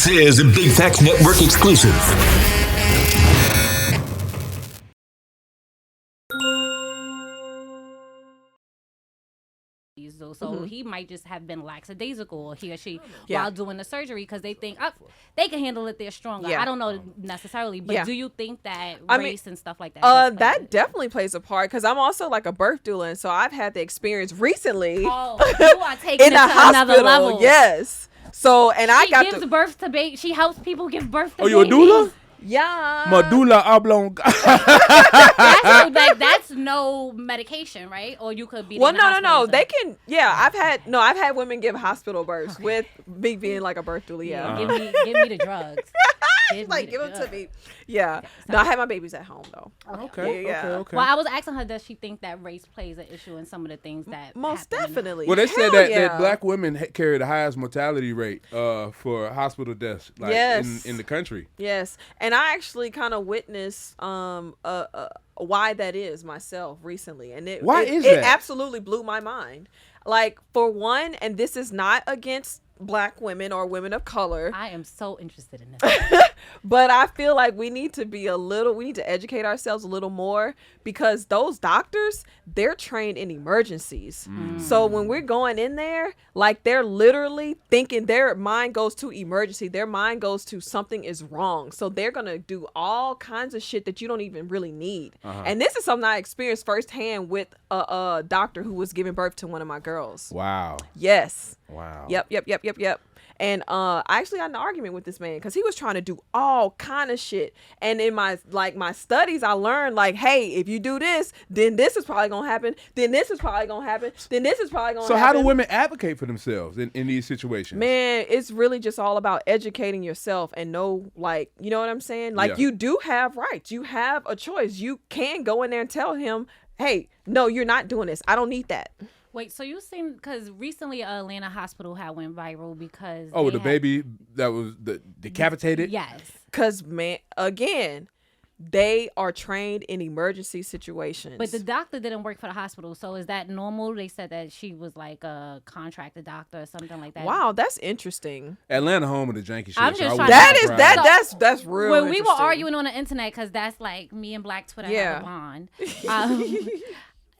This is a Big Facts Network exclusive. So he might just have been lackadaisical, or he or she, while doing the surgery, because they think they can handle it, they're stronger. I don't know necessarily, but do you think that race and stuff like that? That definitely plays a part, because I'm also like a birth doula, and so I've had the experience recently. Oh, you are taking in it a to hospital, another level. Yes. So, and I got gives birth to baby. She helps people give birth to babies. Oh, you a doula? Yeah. Medulla oblongata. That's no medication, right? Or you could be. Well, no. They can. Yeah, I've had women give hospital births with me being like a birth doula. Yeah. Give me the drugs. Give them to me. Yeah. No, I had my babies at home though. Okay. Yeah. Well, I was asking her, does she think that race plays an issue in some of the things that most definitely. Well, they said that black women carry the highest mortality rate for hospital deaths, in the country. Yes, and I actually kind of witnessed why that is myself recently, and it absolutely blew my mind. Like, for one, and this is not against black women or women of color. I am so interested in this. But I feel like we need to educate ourselves a little more, because those doctors, they're trained in emergencies. So when we're going in there, like, they're literally thinking, their mind goes to emergency. Their mind goes to something is wrong. So they're going to do all kinds of shit that you don't even really need. And this is something I experienced firsthand with a doctor who was giving birth to one of my girls. Wow. Yes. Wow. Yep. And I actually had an argument with this man, because he was trying to do all kind of shit. And in my studies, I learned, like, hey, if you do this, then this is probably gonna happen. Then this is probably gonna happen. Then this is probably gonna happen. So how do women advocate for themselves in these situations? Man, it's really just all about educating yourself and know, like, you know what I'm saying? Like, you do have rights. You have a choice. You can go in there and tell him, hey, no, you're not doing this. I don't need that. Wait, so you seen, because recently Atlanta hospital had went viral because the baby that was decapitated? Yes. Because, man, again, they are trained in emergency situations. But the doctor didn't work for the hospital, so is that normal? They said that she was like a contracted doctor or something like that. Wow, that's interesting. Atlanta home of the janky shit. I'm just that's real. When we were arguing on the internet, because that's like me and Black Twitter have a bond.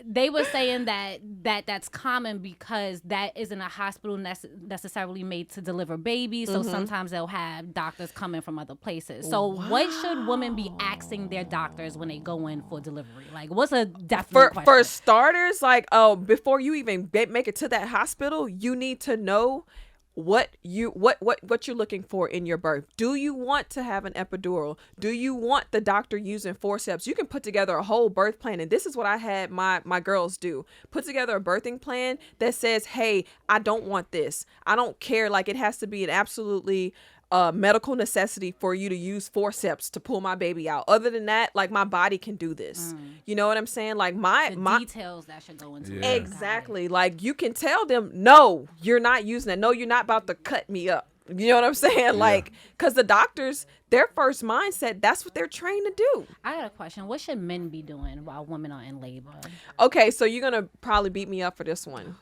They were saying that's common because that isn't a hospital necessarily made to deliver babies. So sometimes they'll have doctors coming from other places. So what should women be asking their doctors when they go in for delivery? Like, what's a definite question? For starters, like, before you even make it to that hospital, you need to know what you're looking for in your birth. Do you want to have an epidural? Do you want the doctor using forceps? You can put together a whole birth plan, and this is what I had my girls do. Put together a birthing plan that says, hey, I don't want this. I don't care. Like, it has to be an absolutely medical necessity for you to use forceps to pull my baby out. Other than that, like, my body can do this. You know what I'm saying? Like, my details that should go into it. Exactly. Like, you can tell them, no, you're not using that. No, you're not about to cut me up. You know what I'm saying? Yeah. Like, because the doctors, their first mindset, that's what they're trained to do. I got a question. What should men be doing while women are in labor? Okay, so you're going to probably beat me up for this one.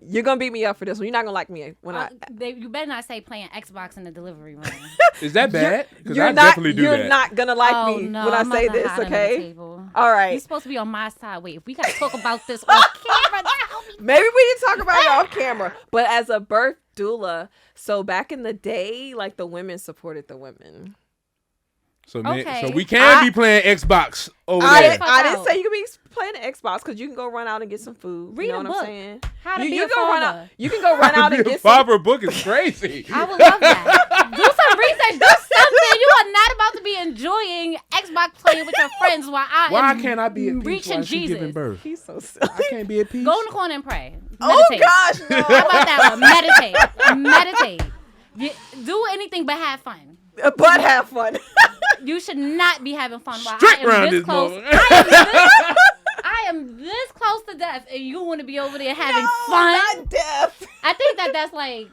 You're going to beat me up for this one. You're not going to like me when you better not say playing Xbox in the delivery room. Is that bad? Because I definitely do that. You're not going to like me when I say this, okay? All right. You're supposed to be on my side. Wait, if we got to talk about this off camera, maybe we can talk about it off camera. But as a birth doula, so back in the day, like, the women supported the women. So we can be playing Xbox over there. I didn't say you can be playing the Xbox, because you can go run out and get some food. Read you know a what book. I'm saying? How to be a father. You can go run out and get some. Father book is crazy. I would love that. Do some research. Do something. You are not about to be enjoying Xbox playing with your friends Why can't I be at peace reaching while Jesus? She's giving birth? He's so silly. I can't be at peace. Go in the corner and pray. Meditate. Oh gosh, no. How about that one? Meditate. Do anything but have fun. But have fun. You should not be having fun while Strict I am this close. I am this close to death, and you want to be over there having fun. Not death. I think that's like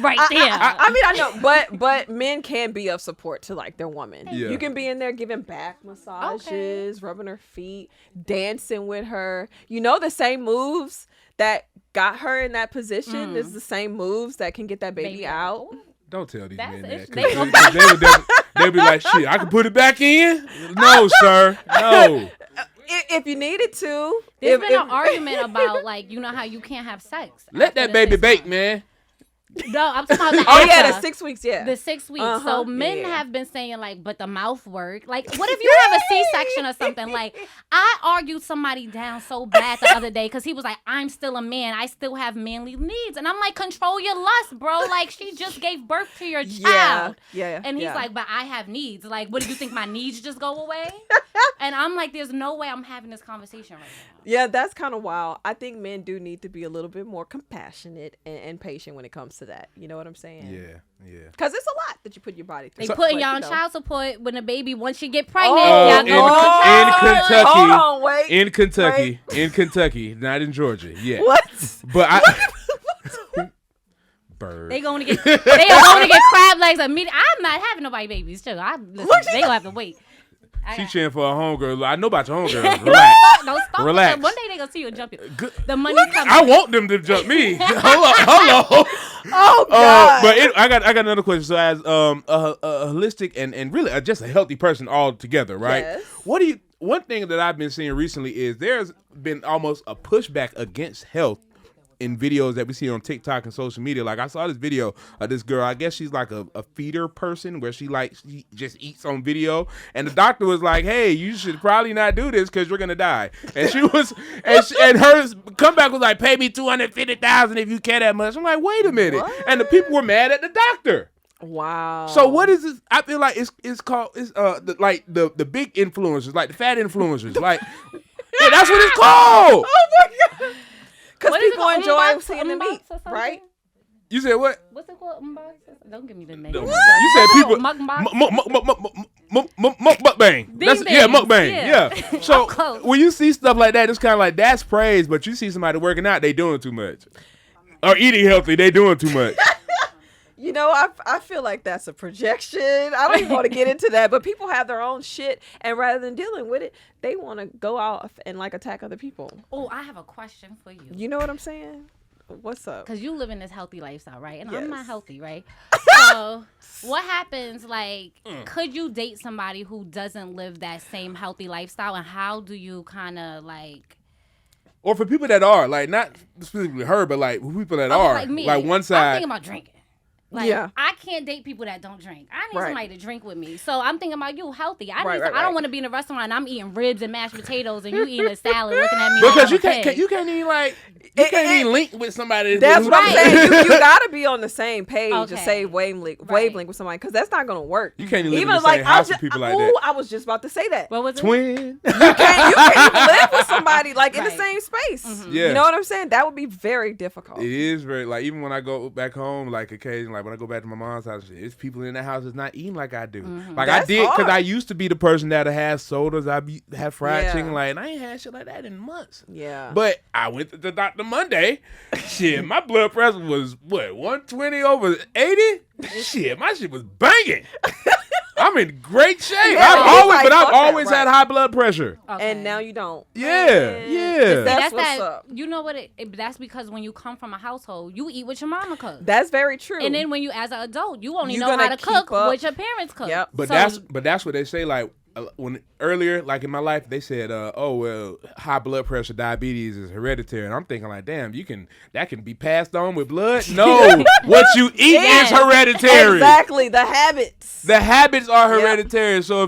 right there. I mean, I know, but men can be of support to, like, their woman. Yeah. You can be in there giving back massages, rubbing her feet, dancing with her. You know, the same moves that got her in that position is the same moves that can get that baby out. Don't tell these men that. They They'll be like, shit, I can put it back in? No, sir. No. If you needed to. There's been an argument about, like, you know how you can't have sex. Let that baby bake, man. No, I'm talking about the 6 weeks, The 6 weeks. So men have been saying, like, but the mouth work. Like, what if you have a C-section or something? Like, I argued somebody down so bad the other day because he was like, I'm still a man. I still have manly needs. And I'm like, control your lust, bro. Like, she just gave birth to your child. Yeah. And he's like, but I have needs. Like, what do you think, my needs just go away? And I'm like, there's no way I'm having this conversation right now. Yeah, that's kind of wild. I think men do need to be a little bit more compassionate and patient when it comes to that. You know what I'm saying? Yeah. Because it's a lot that you put your body through. They putting y'all on child support when a baby, once you get pregnant, in Kentucky. Hold on, wait. In Kentucky, not in Georgia. Yeah. What? But bird. They going to get crab legs immediately. I'm not having nobody babies too. They gonna have to wait. She cheering for her homegirl. I know about your homegirl. Relax. Don't stop. Relax. One day they gonna see you and jump you. The money's coming. I want them to jump me. Hello. Oh God. But I got another question. So as a holistic and really just a healthy person altogether, right? Yes. One thing that I've been seeing recently is there's been almost a pushback against health in videos that we see on TikTok and social media. Like, I saw this video of this girl, I guess she's like a feeder person where she just eats on video, and the doctor was like, hey, you should probably not do this because you're gonna die. And she was and her comeback was like, pay me $250,000 if you care that much. I'm like, wait a minute. What? And the people were mad at the doctor. Wow. So what is this? I feel like it's called the big influencers, like the fat influencers, like yeah, that's what it's called. Oh my God. Because people enjoy seeing the Unbox meat, or something? right? You said what? What's it called? Unbox? Don't give me the name. You said people Mukbang. mukbang. Mukbang. Yeah. Yeah. So when you see stuff like that, it's kind of like that's praise. But you see somebody working out, they doing too much, or eating healthy, they doing too much. You know, I feel like that's a projection. I don't even want to get into that, but people have their own shit, and rather than dealing with it, they want to go out and like attack other people. Oh, I have a question for you. You know what I'm saying? What's up? Because you live in this healthy lifestyle, right? And Yes. I'm not healthy, right? So what happens, like, could you date somebody who doesn't live that same healthy lifestyle, and how do you kind of, like... Or for people that are, like, not specifically her, but like people that are, like me. like one I'm side. thinking about drinking. Like, Yeah. I can't date people that don't drink. I need Right. somebody to drink with me. So I'm thinking about you, healthy. I Right. don't want to be in a restaurant and I'm eating ribs and mashed potatoes and you eating a salad looking at me. Because you like can't even like you can't even link with somebody. That's what I'm Right. saying. You gotta be on the same page to Okay. say wavelength with somebody, because that's not gonna work. You can't even live in even the same house with people like that. I was just about to say that. What was it? Twin. You can't even live with somebody like in the Right. same space. Yeah. You know what I'm saying? That would be very difficult. It is very, like, even when I go back home, like, occasionally, like, when I go back to my mom's house, it's people in that house that's not eating like I do. Like, That's I did, because hard. I used to be the person that had sodas, have fried Yeah. chicken, like, and I ain't had shit like that in months. Yeah. But I went to the doctor Monday. Shit, my blood pressure was, 120 over 80? Shit, my shit was banging. I'm in great shape. Yeah, I've like, fuck that, always had right. high blood pressure. Okay. And now you don't. Yeah, yeah. That's what's up. You know what? That's because when you come from a household, you eat what your mama cooks. That's very true. And then when you, as an adult, you only You know gonna how to keep cook up. what your parents cook. Yep. But So- that's what they say. Like when earlier, like in my life, they said, high blood pressure, diabetes is hereditary, and I'm thinking like, damn, that can be passed on with blood. No, what you eat Yes. is hereditary. Exactly, the habits. The habits are hereditary. So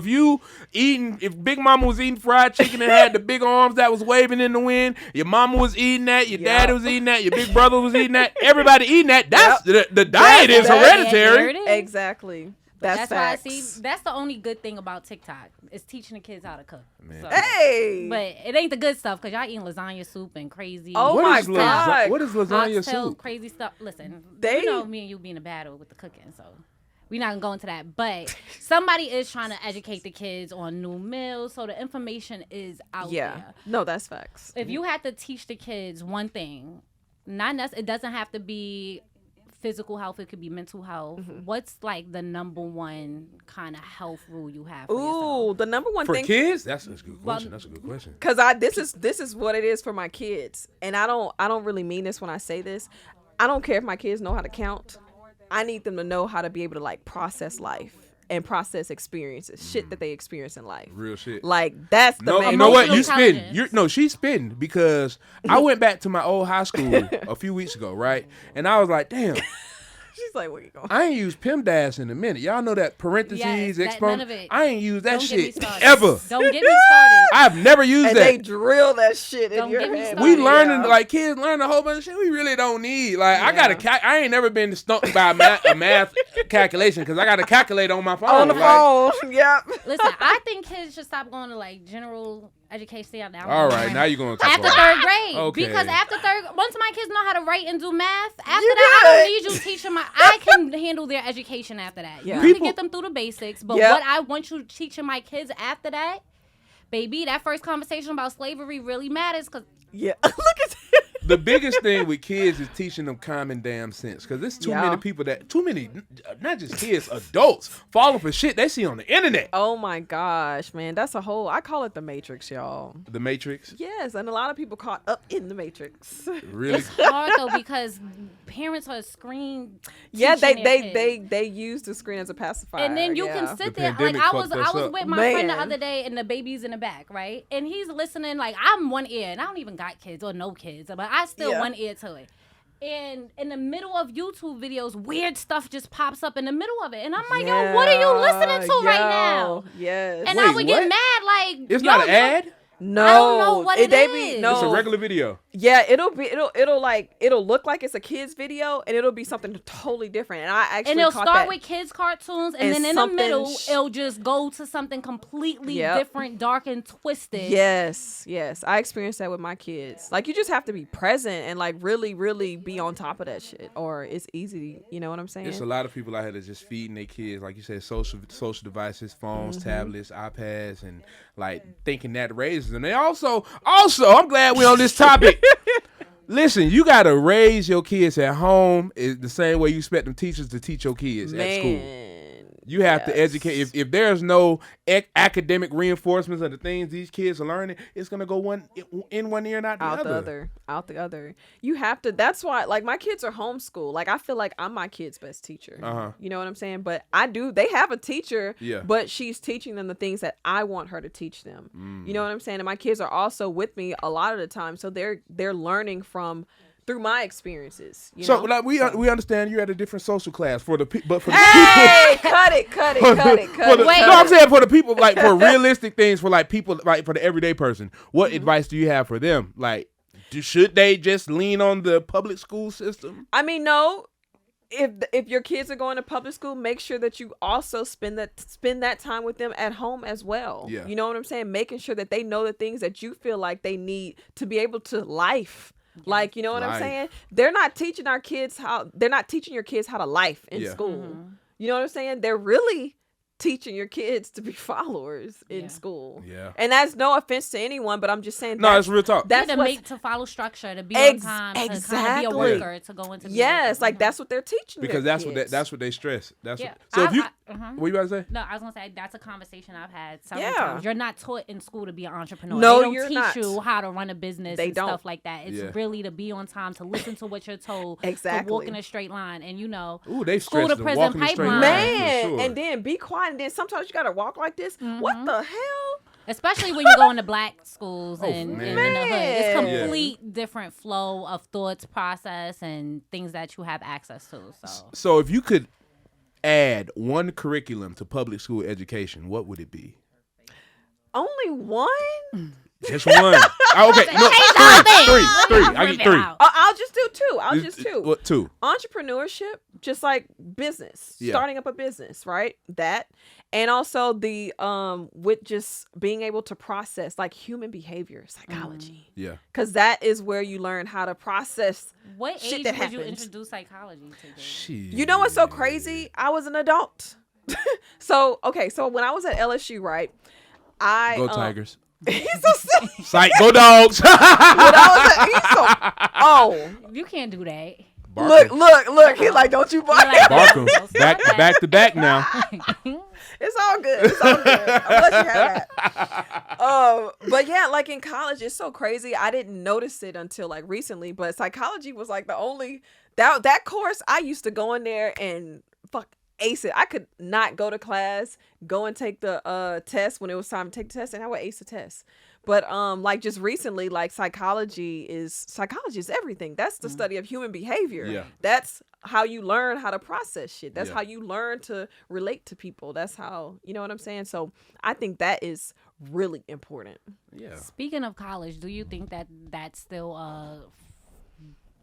if Big Mama was eating fried chicken and had the big arms that was waving in the wind, your mama was eating that, your daddy was eating that, your big brother was eating that, everybody eating that. That's the diet is There hereditary. it is. Exactly. That's why I facts. see. That's the only good thing about TikTok is teaching the kids how to cook. Man. So- Hey. But it ain't the good stuff because y'all eating lasagna soup and crazy. Oh What my is God. What is lasagna oxtail, soup? crazy stuff. Listen, They- you know me and you being a battle with the cooking, so we're not gonna go into that. But somebody is trying to educate the kids on new meals, so the information is out there. No, that's facts. If you had to teach the kids one thing, it doesn't have to be physical health, it could be mental health. What's like the number one kind of health rule you have for yourself? The number one For thing kids? That's a good question. That's a good question. Cause this is what it is for my kids, and I don't really mean this when I say this. I don't care if my kids know how to count. I need them to know how to be able to like process life and process experiences, shit that they experience in life. Real shit. Like that's the main. You know what? You Emotional spin. intelligence. She's spinning because I went back to my old high school a few weeks ago, right? And I was like, damn. She's like, where you going? I ain't used PEMDAS in a minute. Y'all know that parentheses, Yes, exponent. none of it. I ain't used that Don't get me shit started. ever. Don't get me started. I've never used And that. they drill that shit Don't in your get me head. started. We learning Yeah. like kids learn a whole bunch of shit we really don't need. Like I ain't never been stumped by a math calculation because I got to calculate on my phone. On the like, phone. Yep. Listen, I think kids should stop going to like general education. All right, now you're gonna talk after about third grade. Okay. Because after once my kids know how to write and do math, after You that, I don't good. need you teaching I can handle their education after that. Yeah. You can get them through the basics, but Yep. what I want you teaching my kids after that, baby, that first conversation about slavery really matters because Yeah. Look at The biggest thing with kids is teaching them common damn sense because there's too many people not just kids, adults falling for shit they see on the internet. Oh my gosh, man. That's a whole, I call it the Matrix, y'all. The Matrix. Yes, and a lot of people caught up in the Matrix. Really? it's hard though because parents are screen. Yeah, teaching their kids. they use the screen as a pacifier. And then you yeah. can sit The there like pandemic I was fucked us up. with my friend the Man. other day and the baby's in the back, right? And he's listening like I'm one ear and I don't even got kids or no kids, but I still Yeah. one ear to it. And in the middle of YouTube videos, weird stuff just pops up in the middle of it. And I'm like, yo, what are you listening to right now? Yes. And Wait, I would get what? mad like It's yo, not an ad? No, I don't know what it they is. no. It's a regular video. Yeah, it'll look like it's a kid's video, and it'll be something totally different. And I actually and it'll caught start that. with kids' cartoons, and And then in the something middle, it'll just go to something completely Yep. different, dark and twisted. Yes, I experienced that with my kids. Like, you just have to be present and like really, really be on top of that shit, or it's easy. You know what I'm saying? It's a lot of people out here that's just feeding their kids, like you said, social devices, phones, tablets, iPads, and like thinking that raises them. They also, I'm glad we're on this topic. Listen, you gotta raise your kids at home is the same way you expect them teachers to teach your kids at school. You have to educate. If there's no academic reinforcements of the things these kids are learning, it's gonna go in one ear and out the other. You have to. That's why, like, my kids are homeschooled. Like, I feel like I'm my kid's best teacher. You know what I'm saying? But they have a teacher. Yeah. But she's teaching them the things that I want her to teach them. You know what I'm saying? And my kids are also with me a lot of the time, so they're learning through my experiences. You know? Like we understand you're at a different social class but for the people. Hey, cut it. No, I'm saying for the people, like for realistic things, for like people, like for the everyday person. What advice do you have for them? Like, should they just lean on the public school system? I mean, no. If your kids are going to public school, make sure that you also spend that time with them at home as well. Yeah. You know what I'm saying? Making sure that they know the things that you feel like they need to be able to life. Like, you know what I'm saying? They're not teaching your kids how to life in school. You know what I'm saying? They're really teaching your kids to be followers in school. Yeah. And that's no offense to anyone, but I'm just saying. No, it's real talk. That's to follow structure, to be on time, to kind of be a worker, to go into. Yes, like that's what they're teaching. Because their that's kids. That's what they stress. That's yeah. what, so if you. What you about to say? No, I was gonna say that's a conversation I've had several times. You're not taught in school to be an entrepreneur. No, they don't you're teach not. you how to run a business and stuff like that. It's really to be on time, to listen to what you're told, to walk in a straight line, and Ooh, they school to prison walking a straight pipeline. line, for sure. And then be quiet, and then sometimes you gotta walk like this. What the hell? Especially when you go into black schools and in the hood. It's Man. complete different flow of thoughts, process, and things that you have access to. So if you could add one curriculum to public school education, what would it be? Only one? Just one. Okay, no, three. I get three. I'll just do two. I'll just two. What, two? Entrepreneurship, just like business, Yeah. starting up a business, right? That, and also the with just being able to process like human behavior, psychology. Yeah. Because that is where you learn how to process What shit age that would you happens. introduce psychology to? Shit. You know what's so crazy? I was an adult. So when I was at LSU, right? Go Tigers. He's so sick. Psych, go Dogs. You can't do that. Look. He's like, don't you bark. Like, Bark 'em. back to back now. It's all good. I'm gonna let you have that. But yeah, like in college, it's so crazy. I didn't notice it until like recently, but psychology was like the only that course I used to go in there and ace it. I could not go to class, go and take the test when it was time to take the test, and I would ace the test. But like just recently, like psychology is everything. That's the study of human behavior. Yeah. That's how you learn how to process shit. That's how you learn to relate to people. That's how, you know what I'm saying? So I think that is really important. Yeah. Speaking of college, do you think that that's still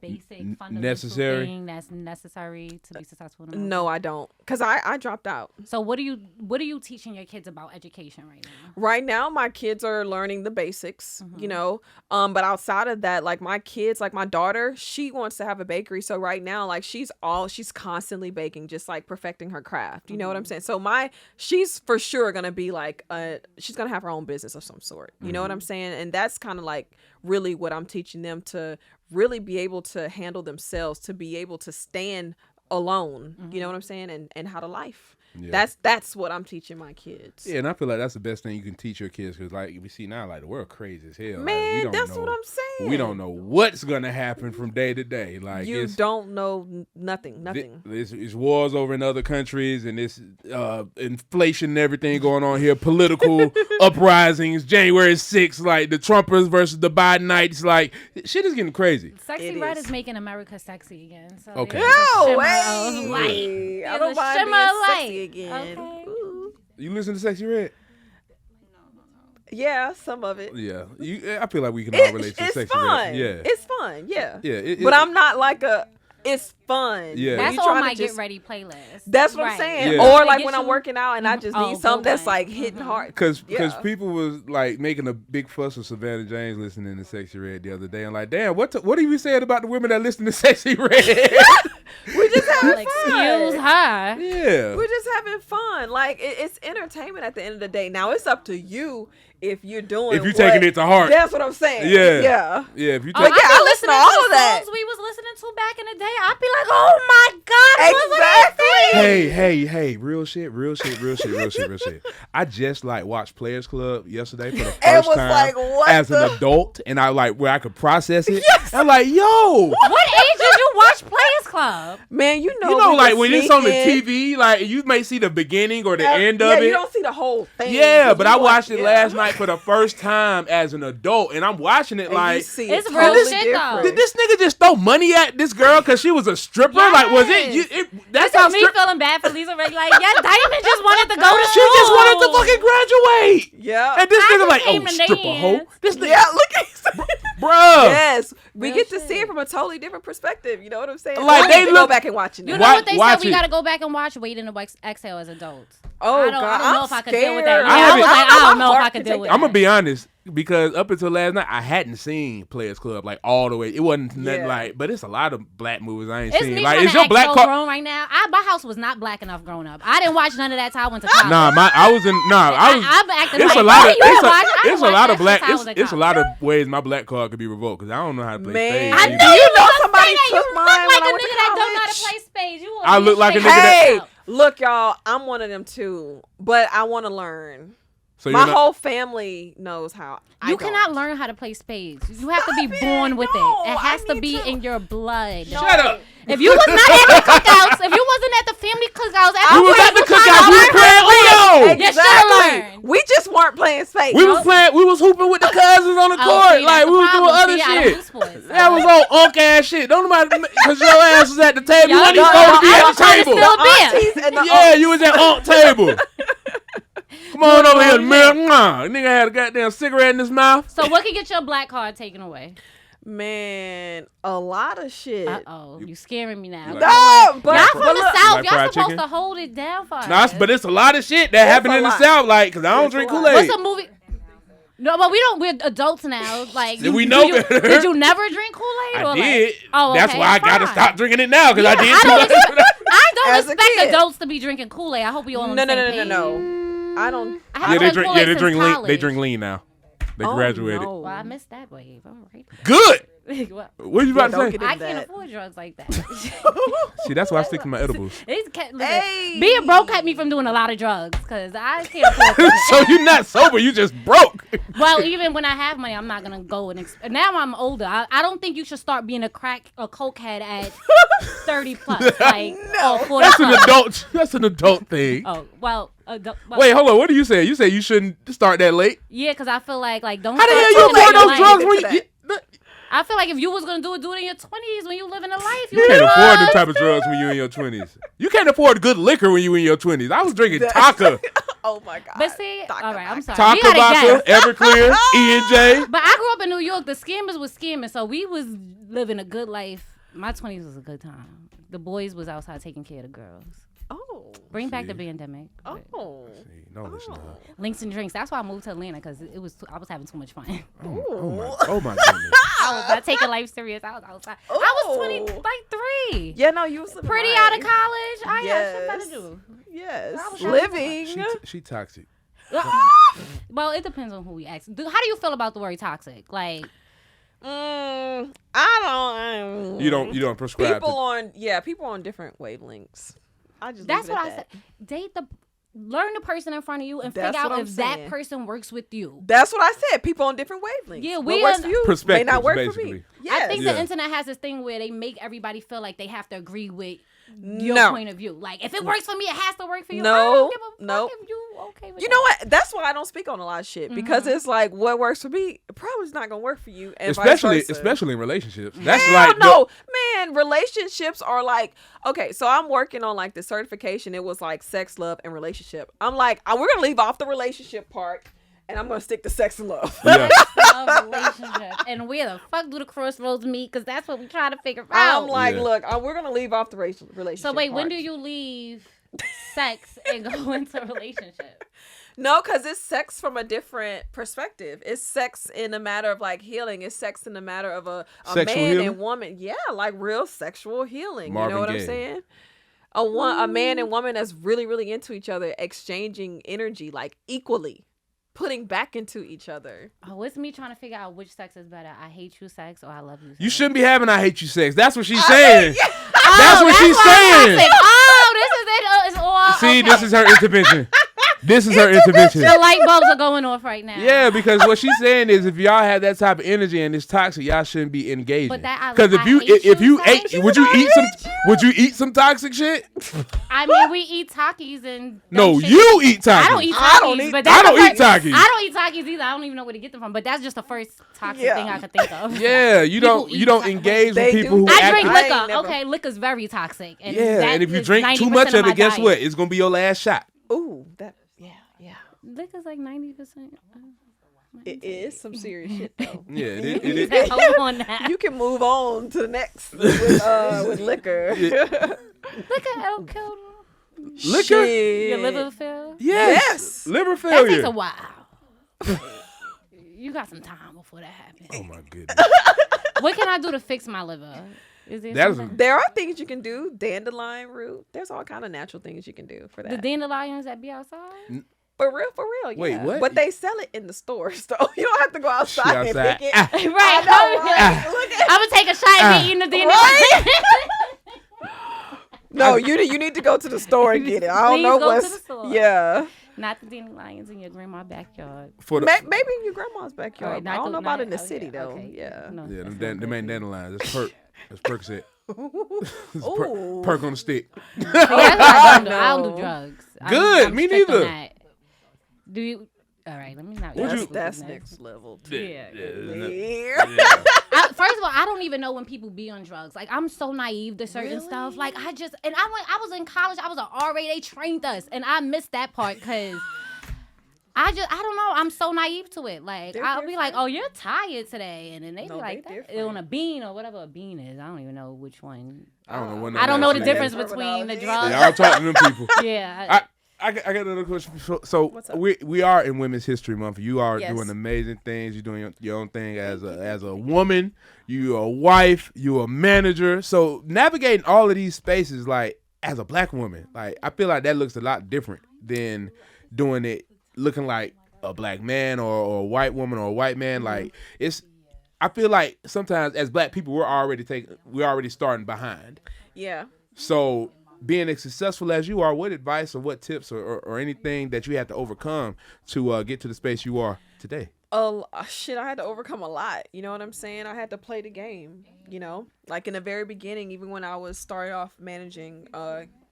basic fundamental necessary thing that's necessary to be successful in America? No, I don't, because I dropped out. So what are you teaching your kids about education right now? Right now my kids are learning the basics, you know, but outside of that, like my kids, like my daughter, she wants to have a bakery. So right now, like she's constantly baking, just like perfecting her craft, you know what I'm saying? So she's for sure gonna be like she's gonna have her own business of some sort, you know what I'm saying? And that's kind of like really what I'm teaching them, to really be able to handle themselves, to be able to stand alone, you know what I'm saying, and how to life. Yeah. That's what I'm teaching my kids. Yeah, and I feel like that's the best thing you can teach your kids, because like we see now, like the world crazy as hell. Man, like, that's what I'm saying. We don't know what's gonna happen from day to day. Like you don't know nothing. It's wars over in other countries, and it's inflation and everything going on here. Political uprisings, January 6th, like the Trumpers versus the Bidenites. Like shit is getting crazy. Sexyy Red is making America sexy again. So okay. No way. I don't mind being sexy again. Okay. You listen to Sexyy Red? Yeah, some of it. Yeah, I feel like we can all relate to Sexyy Red. Yeah, it's fun. Yeah, yeah. But I'm not like it's fun. Yeah, that's on my get ready playlist. That's what I'm saying. Yeah. Or like when I'm working out and I just need something that's like hitting hard. Because people was like making a big fuss of Savannah James listening to Sexyy Red the other day. I'm like, damn, what are you saying about the women that listen to Sexyy Red? We just having fun. Excuse her. Yeah, we're just having fun. Like it's entertainment at the end of the day. Now it's up to you if you're doing. If you're taking it to heart. That's what I'm saying. Yeah. If you take I listen to all of that. Songs we was listening to back in the day, I'd be like, oh my God, exactly. Hey, real shit. I just like watched Players Club yesterday for the first time like, as an adult, and I like where I could process it. Yes. I'm like, yo. What age did you watch Players Club? Man, you know like when it's on the TV, like you may see the beginning or the end of it. You don't see the whole thing. Yeah, but I watched it last night for the first time as an adult, and I'm watching it like it's real shit though. Did this nigga just throw money at this girl because she was a stripper? Yes. Like, was it? That's how me feeling bad for Lisa Ray. Like, yeah, Diamond just wanted to go to She school. just wanted to fucking graduate. Yeah. And this nigga like, came oh, to stripper dance. hoe. This nigga, Yeah, look at bruh. Yes, we Real get to shit. see it from a totally different perspective. You know what I'm saying? Like, I they need to look- go back and watch it. You Now. know what they Watch said? We it. got to go back and watch Waiting to Exhale as adults. Oh I don't God, know if I could deal with that. scared. Yeah, I was like, I don't know if I could take deal with that. I'm gonna be honest, because up until last night, I hadn't seen Players Club like all the way. It wasn't nothing Yeah. like, but it's a lot of black movies I ain't It's seen. me Like, trying is to your act black so card? grown right now. My house was not black enough growing up. I didn't watch none of that till I went to college. I'm acting It's like, a lot oh, of you didn't watch- I didn't it's a watch lot that of black. since I was in It's a college. lot of ways my black card could be revoked because I don't know how to play Man, spades. I Do knew you you know was gonna somebody say that. You took look mine like when a I went to nigga that don't know how to college? play spades. You I look like a nigga Hey, that. look, y'all. I'm one of them too, but I want to learn. So My you're not- whole family knows how. You cannot learn how to play spades. You have to be born with No, it. It has I to be need to. in your blood. Shut up. If you was not at the cookouts, if you wasn't at the family cookouts, We was at the cookouts. We was playing Uno. You should've learned. We just weren't playing spades. We was playing. We was hooping with the cousins on the court. Like we was doing other shit. That was all unk ass shit. Don't nobody, because your ass was at the table. You wasn't even supposed to be at the table. aunties and the Yeah, you was at unk table. Come on over here, man. Nigga had a goddamn cigarette in his mouth. So what can get your black card taken away? Man, a lot of shit. Uh-oh, you scaring me now. Like- No, but Y'all from the look, South. Like Y'all fried supposed chicken? to hold it down for us. Nah, but it's a lot of shit that happened a in the lot. South. Like, because I don't It's a drink lot. Kool-Aid. What's a movie? No, but we don't. We're adults now. Like We know better. Did you never drink Kool-Aid? I or did. Like, oh, That's okay, why I gotta fine. stop drinking it now, because I Yeah, did I too don't much. expect, I don't As a expect kid. adults to be drinking Kool-Aid. I hope you all on the same page. No. I don't. I Yeah, haven't they drank drink. Kool-Aid Yeah, they since drink lean. They college. drink lean now. They Oh, graduated. no. Well, I missed that wave. All right. Good. What? What are you about to say? I can't afford drugs like that. See, that's why I stick to my edibles. Being broke kept me from doing a lot of drugs because I can't afford them. So you're not sober, you just broke. Well, even when I have money, I'm not gonna go and now I'm older. I don't think you should start being a cokehead at 30 plus, like 40 That's an adult thing. Oh well. Wait, hold on. What are you saying? You say you shouldn't start that late? Yeah, because I feel like don't. How the hell you afford those drugs when you? I feel like if you was gonna do it in your 20s when you living a life. You can't afford the type of drugs when you in your 20s. You can't afford good liquor when you in your 20s. I was drinking Taka. Oh my God. But see, all right, I'm sorry. Taka vodka, Everclear, E&J. But I grew up in New York. The scammers was scamming, so we was living a good life. My 20s was a good time. The boys was outside taking care of the girls. Oh. Bring back the pandemic. Oh. Don't listen to her. Links and drinks. That's why I moved to Atlanta because I was having too much fun. Oh my goodness. I was not taking life serious. I was outside. Ooh. I was 23. Yeah, no, you was living Pretty right. out of college. I had shit better to do. Yes. Living. She toxic. Well, it depends on who we ask. How do you feel about the word toxic? Like, I don't. You don't prescribe. People on different wavelengths. I just that's what I said. Learn the person in front of you and figure out if that person works with you. That's what I said. People on different wavelengths. Yeah, what works for you may not work basically. for me. Yes. I think the internet has this thing where they make everybody feel like they have to agree with your point of view. Like, if it works for me, it has to work for you. I don't give a fuck if you okay with You know what? That's why I don't speak on a lot of shit because it's like what works for me probably is not gonna work for you. And especially in relationships. That's relationships are like, okay, so I'm working on like the certification. It was like sex, love, and relationship. I'm like, we're gonna leave off the relationship part. And I'm going to stick to sex and love. Yeah. Relationship. And where the fuck do the crossroads meet? Because that's what we try to figure out. I'm like, look, we're going to leave off the relationship So wait, part. when do you leave sex and go into a relationship? No, because it's sex from a different perspective. It's sex in a matter of like healing. It's sex in the matter of a man healing? and woman. Yeah, like real sexual healing. Marvin you know what Gaye. I'm saying? A man and woman that's really, really into each other, exchanging energy like equally. Putting back into each other. Oh, it's me trying to figure out which sex is better. I hate you sex or I love you sex. You shouldn't be having I hate you sex. That's what she's saying. Oh, that's what she's saying. Oh, this is it. It's all. See, this is her intervention. This is her intervention. The light bulbs are going off right now. Yeah, because what she's saying is if y'all have that type of energy and it's toxic, y'all shouldn't be engaging. But that because if you ate, would you eat some toxic shit? I mean, we eat Takis and no, shit. You eat Takis. I don't eat Takis, but I don't eat Takis. I don't eat Takis either. I don't even know where to get them from. But that's just the first toxic thing I could think of. Yeah, you don't engage with people who. I drink liquor. Okay, liquor's very toxic. And and if you drink too much of it, guess what? It's gonna be your last shot. Ooh, that. Liquor's like 90%. It is some serious shit though. Yeah, it is. Hold on now. You can move on to the next with liquor. Liquor help kill liquor. Your liver fail. Yes. Liver failure. That takes a while. You got some time before that happens. Oh my goodness. What can I do to fix my liver? There are things you can do. Dandelion root. There's all kind of natural things you can do for that. The dandelions that be outside? For real, yeah. Wait, what? But they sell it in the stores, so you don't have to go outside and pick it. Right. I'm gonna take a shot and be eating the dandelion. Right? No, you need to go to the store and get it. I don't know what's. To the store. Yeah. Not the dandelions in your grandma's backyard. Maybe in your grandma's backyard. I don't know about in the city though. Okay. Yeah. No, them ain't dandelions. That's perk. That's Percocet. Perk on the stick. I don't do drugs. Good. Me neither. Do you? All right, let me not. That's next level. Yeah. First of all, I don't even know when people be on drugs. Like, I'm so naive to certain stuff. Like, I was in college. I was an RA. They trained us, and I missed that part because I don't know. I'm so naive to it. Like, I'll be like, "Oh, you're tired today," and then they be like, "That on a bean or whatever a bean is." I don't even know which one. I don't know what. I don't know the difference between the drugs. Yeah, I'll talk to them people. Yeah. I got another question. So we are in Women's History Month. You are doing amazing things. You're doing your own thing as a woman. You're a wife. You're a manager. So navigating all of these spaces, like as a black woman, like I feel like that looks a lot different than doing it looking like a black man or a white woman or a white man. Like I feel like sometimes as black people, we're already starting behind. Yeah. So being as successful as you are, what advice or what tips or anything that you had to overcome to get to the space you are today? Shit, I had to overcome a lot. You know what I'm saying? I had to play the game, you know? Like in the very beginning, even when I was started off managing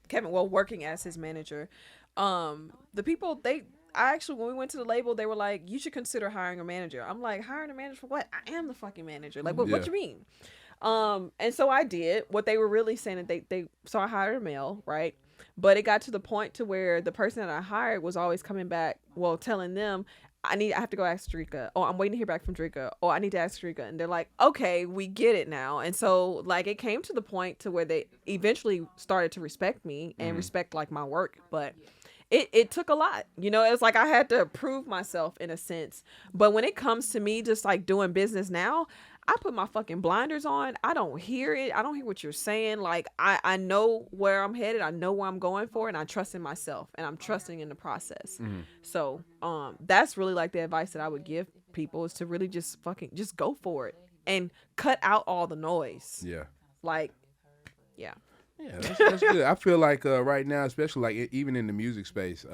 Kevin, working as his manager, the people, when we went to the label, they were like, you should consider hiring a manager. I'm like, hiring a manager for what? I am the fucking manager. Like, what you mean? And so I did what they were really saying that so I hired a male, right? But it got to the point to where the person that I hired was always coming back, telling them, I have to go ask Dreka. Oh, I'm waiting to hear back from Dreka. Oh, I need to ask Dreka. And they're like, okay, we get it now. And so like it came to the point to where they eventually started to respect me and respect like my work. But it took a lot. You know, it was like I had to prove myself in a sense. But when it comes to me just like doing business now, I put my fucking blinders on. I don't hear it. I don't hear what you're saying. Like, I know where I'm headed. I know where I'm going for, and I trust in myself, and I'm trusting in the process. So, that's really like the advice that I would give people is to really just go for it and cut out all the noise. Yeah. Like, yeah. Yeah, that's good. I feel like right now, especially like even in the music space,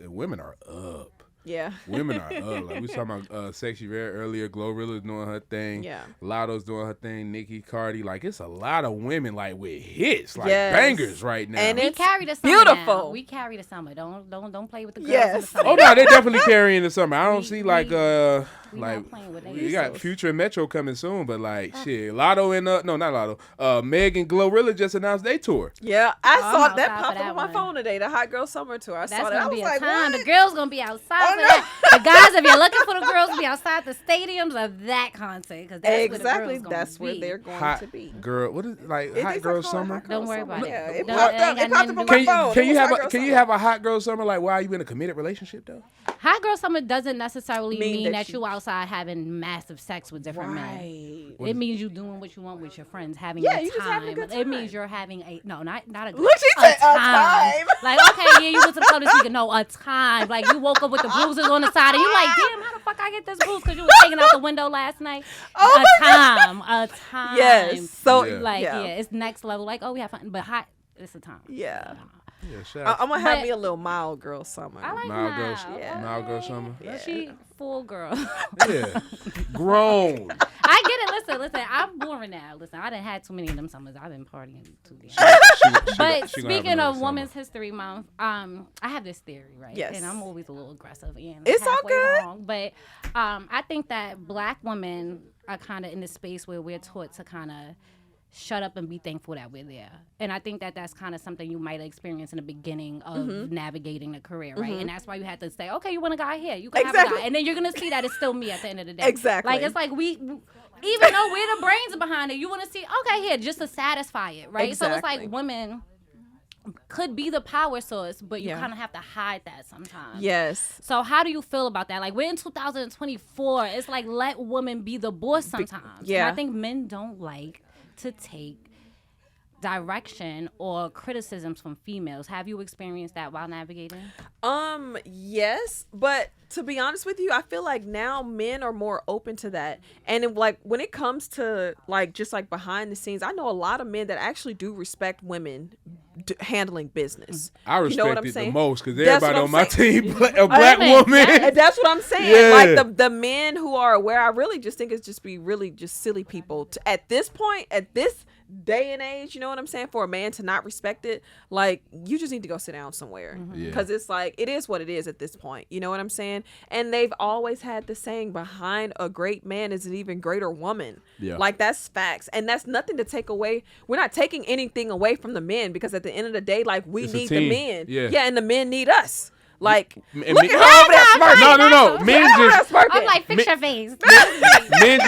women are up. Yeah. Women are up. Like we was talking about Sexyy Red earlier. Glorilla's doing her thing. Yeah. Lotto's doing her thing. Nikki, Cardi. Like it's a lot of women like with hits, like bangers right now. And we carry the summer. Beautiful. Now. We carry the summer. Don't play with the girls. In the summer. Oh no, they definitely carrying the summer. I don't see like we got Future and Metro coming soon, but like shit, Lotto and not Lotto. Meg and Glorilla just announced their tour. Yeah, I saw that pop up on my phone today. The Hot Girl Summer Tour. I saw that. I was like, what? The girls gonna be outside. The guys, if you're looking for the girls, be outside the stadiums of that concert because that's where they're going to be. Girl, what is Hot Girl Summer? Don't worry about it. Yeah, it popped up on my phone. Can you have a Hot Girl Summer like while you in a committed relationship though? Hot Girl Summer doesn't necessarily mean that you outside having massive sex with different men. It means you doing what you want with your friends, having a time. Just having a good time. It means you're having not a good Look, she said a time. Like, okay, you went to the public speaker. No, a time. Like, you woke up with the bruises on the side, and you like, damn, how the fuck I get this bruise? Because you was hanging out the window last night. A time. Yes. So, it's next level. Like, we have fun, but it's a time. Yeah. I'm gonna have me a little mild girl summer. I like mild girl summer. Yeah. She full girl. Yeah, grown. I get it. Listen. I'm boring now. Listen, I done had too many of them summers. I've been partying too damn. But speaking of Women's History Month, I have this theory, right? Yes. And I'm always a little aggressive and it's all good. Wrong, but I think that Black women are kind of in this space where we're taught to kind of shut up and be thankful that we're there. And I think that that's kind of something you might experience in the beginning of navigating the career, right? And that's why you have to say, okay, you want a guy here, you can have a guy. And then you're going to see that it's still me at the end of the day. Exactly. Like, it's like even though we're the brains behind it, you want to see, okay, here, just to satisfy it, right? Exactly. So it's like women could be the power source, but you kind of have to hide that sometimes. Yes. So how do you feel about that? Like, we're in 2024. It's like, let women be the boss sometimes. Yeah. And I think men don't like to take direction or criticisms from females. Have you experienced that while navigating? Yes, but to be honest with you, I feel like now men are more open to that. And when it comes to just behind the scenes, I know a lot of men that actually do respect women handling business. I respect it the most because That's everybody on my team a black woman. Yeah, that's what I'm saying. Like the men who are aware, I really just think it's just silly people at this point, at this day and age, you know what I'm saying, for a man to not respect it. Like, you just need to go sit down somewhere because it's like, it is what it is at this point, you know what I'm saying. And they've always had the saying, behind a great man is an even greater woman. Like, that's facts, and that's nothing to take away. We're not taking anything away from the men, because at the end of the day, like, we need the men, and the men need us. Like, look at her over there smirking. No. Men just, I'm like, fix your face. Men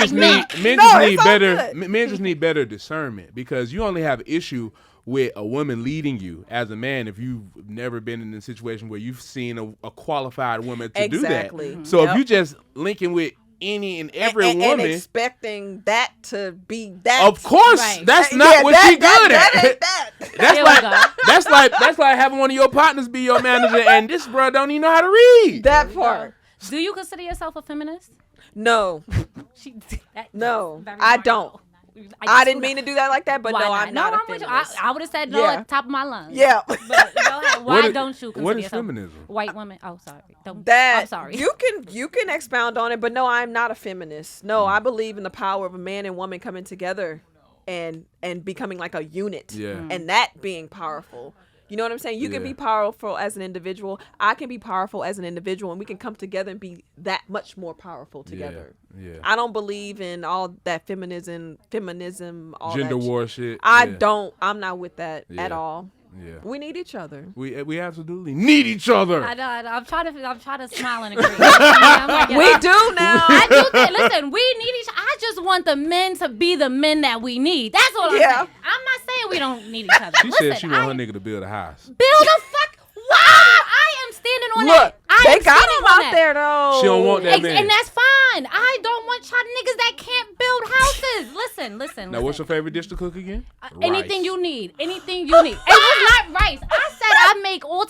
just need better discernment, because you only have issue with a woman leading you as a man if you've never been in a situation where you've seen a qualified woman to do that. So if you just linking with any and every woman and expecting that to be that, of course, that's not what she good at. That's like having one of your partners be your manager, and this bro don't even know how to read. That part. Do you consider yourself a feminist? No. No, I don't. I didn't mean to do that like that, but no, I'm not a feminist. I would have said no at the top of my lungs. Yeah. But go ahead. Why don't you consider what is yourself feminism? white women? Oh, sorry. I'm sorry. You can expound on it, but no, I'm not a feminist. No, I believe in the power of a man and woman coming together and becoming like a unit. Yeah. And that being powerful. You know what I'm saying? You can be powerful as an individual. I can be powerful as an individual, and we can come together and be that much more powerful together. Yeah. I don't believe in all that feminism, all gender that war shit. I'm not with that at all. Yeah. We need each other. We absolutely need each other. I know. I'm trying to smile and agree. I'm like, We do now. I do. Listen, we need each. I just want the men to be the men that we need. That's what I'm saying. I'm not saying we don't need each other. She said she want her nigga to build a house. Build a fuck. Wow, I am standing on that. They got him out there though. She don't want that man. And that's fine. I don't want y'all niggas that can't build houses. Listen. Now, what's your favorite dish to cook again? Anything you need. It was not rice.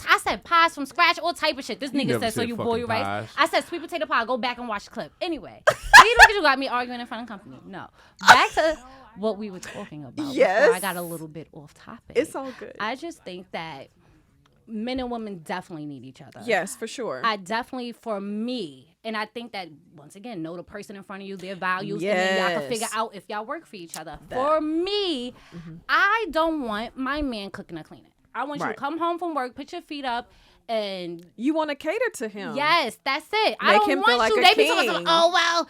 I said pies from scratch, all type of shit. This nigga said, so you boil your rice. Pies. I said sweet potato pie. Go back and watch the clip. Anyway, see, look at you got me arguing in front of company. No. Back to what we were talking about. Yes. Before I got a little bit off topic. It's all good. I just think that men and women definitely need each other. Yes, for sure. I definitely, for me, and I think that, once again, know the person in front of you, their values, and then y'all can figure out if y'all work for each other. For me, I don't want my man cooking or cleaning. I want you to come home from work, put your feet up, and... You want to cater to him. Yes, that's it. Make him feel like a They be king. talking, oh, well...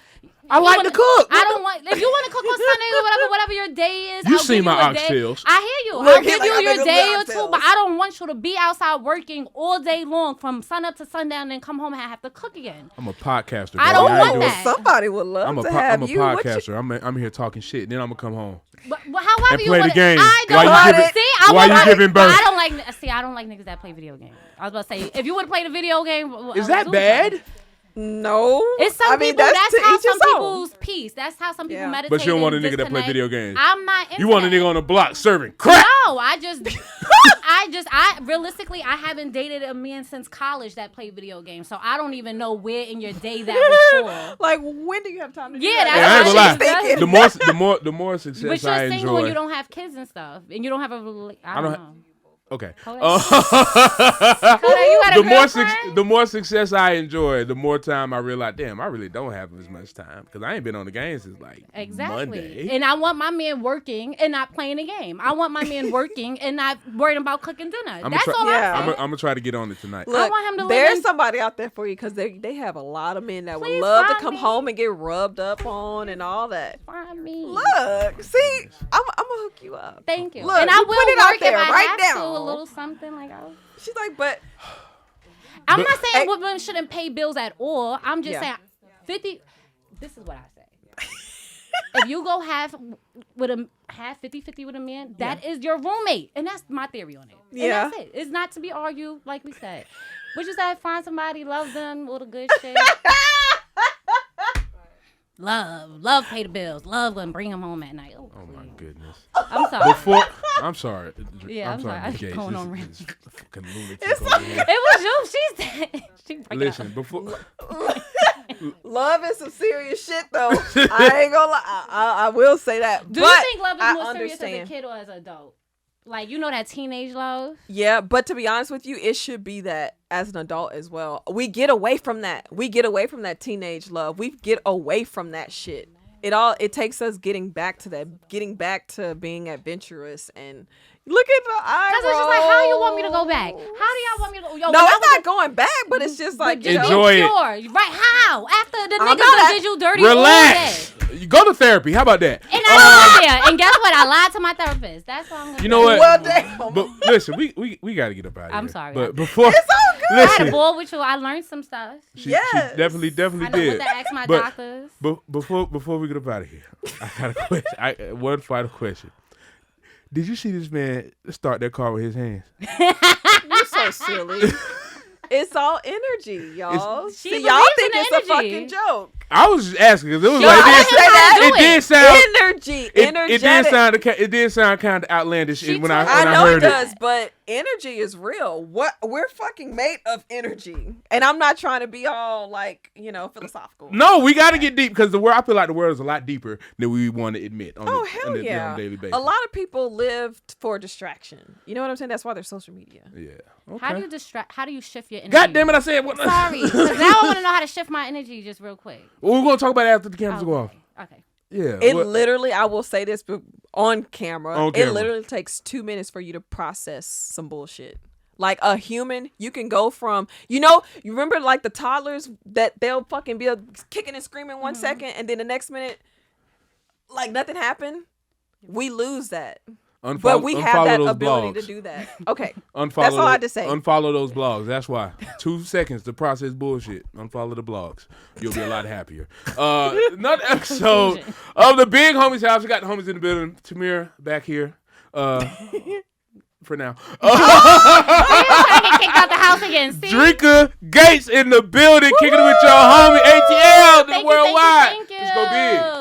I like to cook. I don't want... If you want to cook on Sundays or whatever your day is... You I'll seen give my you a day. oxtails. I hear you. Look, I'll give you your I day or make two, but I don't want you to be outside working all day long from sun up to sundown and then come home and have to cook again. I'm a podcaster. I don't want that. Somebody would love to have you. I'm a podcaster. I'm here talking shit. Then I'm gonna come home. But however And you play want the game. I don't While you want giving- while you giving birth. I don't like. See, I don't like niggas that play video games. I was about to say, if you would have played a video game, Is that bad? No. It's some people. That's how some people's peace. That's how some people meditate. But you don't want a and nigga that play disconnect. video games. I'm not into You want a that. nigga on the block serving crack? No, I realistically, I haven't dated a man since college that played video games, so I don't even know where in your day that would fall. Like, when do you have time to do Yeah, that? Hey, I ain't that's gonna what lie. she's The more success But you're I single and enjoy. you don't have kids and stuff, and you don't have a. I don't know. Okay. You got a The more success I enjoy, the more time I realize, damn, I really don't have as much time because I ain't been on the game since like Monday. And I want my man working and not playing a game. I want my man working and not worrying about cooking dinner. I'm gonna try to get on it tonight. Look, I want him to there's somebody out there for you because they have a lot of men that would love to come home and get rubbed up on and all that. Find me. Look, see, I'm gonna hook you up. Thank you. Look, and I will put it out work there if I right have now. to, a little something like. She's like, but I'm not saying women shouldn't pay bills at all. I'm just saying 50. This is what I say. If you go half 50-50 with a man, that is your roommate, and that's my theory on it. And that's it. It's not to be argued, like we said. We just said find somebody, love them, all the good shit. Love, pay the bills. Love and bring them home at night. Oh my goodness. I'm sorry. I'm sorry. Yeah, I'm sorry. I was going on rant. it was you. She listen, before. Love is some serious shit, though. I ain't gonna lie. I will say that. Do you think love is more serious as a kid or as an adult? Like, you know, that teenage love? Yeah, but to be honest with you, it should be that as an adult as well. We get away from that. We get away from that teenage love. We get away from that shit. It takes us getting back to that, getting back to being adventurous and look at the eye roll. Because it's just like, how you want me to go back? How do y'all want me to go? Yo, no, it's not going back, but it's just like, enjoy it. Right, how? After the niggas that did you dirty relax. You go to therapy. How about that? And I went there. And guess what? I lied to my therapist. That's what I'm going to do. You know what? Well, damn. But listen, we got to get up out of here. I'm sorry. But before... It's all good. I had a ball with you. I learned some stuff. She definitely I know did. what to ask my doctors. Before we get up out of here, I got a question. One final question. Did you see this man start that car with his hands? You're so silly. It's all energy, y'all. See, y'all think it's a fucking joke. I was just asking because it was Yo, like I say that. it did sound Energy. it did sound kind of outlandish when I know heard it does, but energy is real. We're fucking made of energy, and I'm not trying to be all like philosophical. No, we got to get deep because I feel like the world is a lot deeper than we want to admit on Hell on yeah. a daily basis. A lot of people live for distraction. You know what I'm saying? That's why there's social media. Yeah. Okay. How do you shift your energy? God damn it! I said what? Sorry, because now I want to know how to shift my energy just real quick. Well, we're gonna talk about it after the cameras go off. Okay. Yeah. It literally, I will say this on camera. On camera. It literally takes 2 minutes for you to process some bullshit. Like a human, you can go from, you remember like the toddlers that they'll fucking be kicking and screaming 1 second, and then the next minute, like nothing happened. We lose that. But we have that ability to do that. Okay. That's all I had to say. Unfollow those blogs. That's why. 2 seconds to process bullshit. Unfollow the blogs. You'll be a lot happier. Another episode of the Big Homies House. We got the homies in the building. Tamirah back here. For now. I get kicked out the house again. See? Dreka Gates in the building, kicking it with your homie ATL. Thank you, worldwide. thank you. Let's go big.